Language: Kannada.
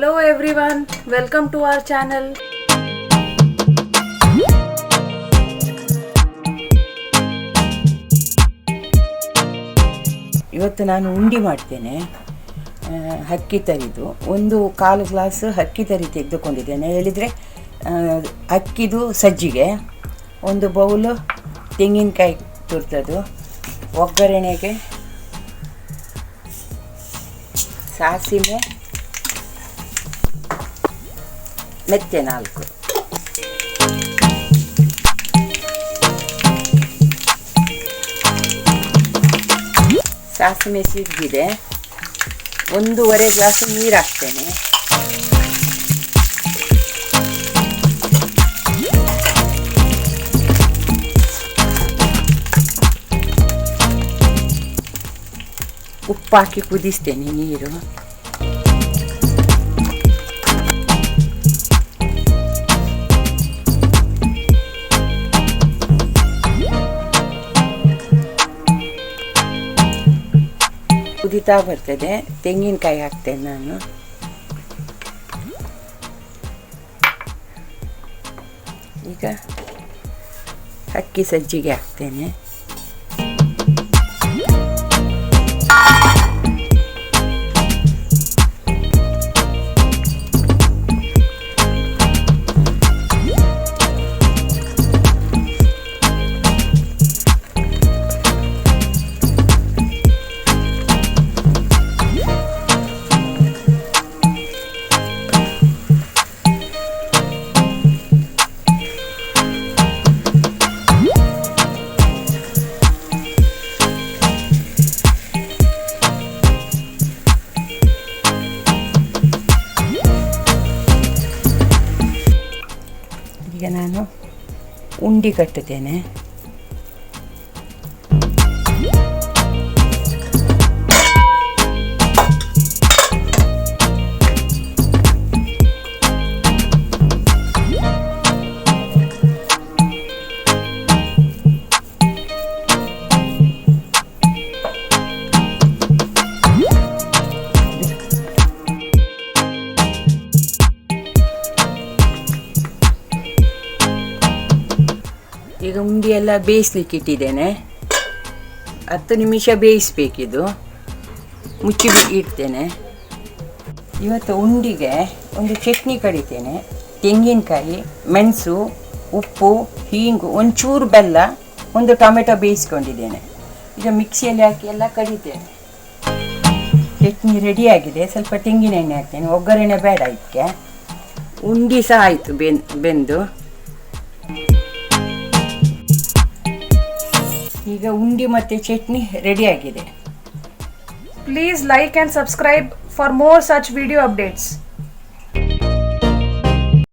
Hello everyone, welcome to our channel. ಇವತ್ತು ನಾನು ಉಂಡಿ ಮಾಡ್ತೇನೆ. ಅಕ್ಕಿ ತರಿದು ಒಂದು 1/4 ಗ್ಲಾಸ್ ಅಕ್ಕಿ ತರಿ ತೆಗೆದುಕೊಂಡಿದ್ದೇನೆ. ಹೇಳಿದರೆ ಅಕ್ಕಿದು ಸಜ್ಜಿಗೆ, ಒಂದು ಬೌಲು ತೆಂಗಿನಕಾಯಿ ತುರಿದದ್ದು, ಒಗ್ಗರಣೆಗೆ ಸಾಸಿವೆ ಮೆತ್ತೆ 4, ಸಾಸಿವೆ ಸಿಕ್ಕಿದೆ. 1.5 ಗ್ಲಾಸ್ ನೀರು ಹಾಕ್ತೇನೆ. ಉಪ್ಪು ಹಾಕಿ ಕುದಿಸ್ತೇನೆ ನೀರು. ಕುದಿತಾ ಬರ್ತದೆ. ತೆಂಗಿನಕಾಯಿ ಹಾಕ್ತೇನೆ ನಾನು. ಈಗ ಅಕ್ಕಿ ಸಜ್ಜಿಗೆ ಹಾಕ್ತೇನೆ. ಈಗ ನಾನು ಉಂಡಿ ಕಟ್ಟುತ್ತೇನೆ. ಈಗ ಉಂಡಿ ಎಲ್ಲ ಬೇಯಿಸ್ಲಿಕ್ಕೆ ಇಟ್ಟಿದ್ದೇನೆ. 10 ನಿಮಿಷ ಬೇಯಿಸಬೇಕಿದು. ಮುಚ್ಚಿ ಇಡ್ತೇನೆ. ಇವತ್ತು ಉಂಡಿಗೆ ಒಂದು ಚಟ್ನಿ ಕಡಿತೇನೆ. ತೆಂಗಿನಕಾಯಿ, ಮೆಣಸು, ಉಪ್ಪು, ಹೀಂಗು, ಒಂಚೂರು ಬೆಲ್ಲ, ಒಂದು ಟೊಮೆಟೊ ಬೇಯಿಸ್ಕೊಂಡಿದ್ದೇನೆ. ಈಗ ಮಿಕ್ಸಿಯಲ್ಲಿ ಹಾಕಿ ಎಲ್ಲ ಕಡಿತೇನೆ. ಚಟ್ನಿ ರೆಡಿಯಾಗಿದೆ. ಸ್ವಲ್ಪ ತೆಂಗಿನ ಎಣ್ಣೆ ಹಾಕ್ತೇನೆ. ಒಗ್ಗರಣೆ ಬೇಡ ಇದಕ್ಕೆ. ಉಂಡಿ ಸಹ ಆಯಿತು ಬೆಂದು. ಈಗ ಉಂಡಿ ಮತ್ತು ಚಟ್ನಿ ರೆಡಿಯಾಗಿದೆ. Please like and subscribe for more such video updates.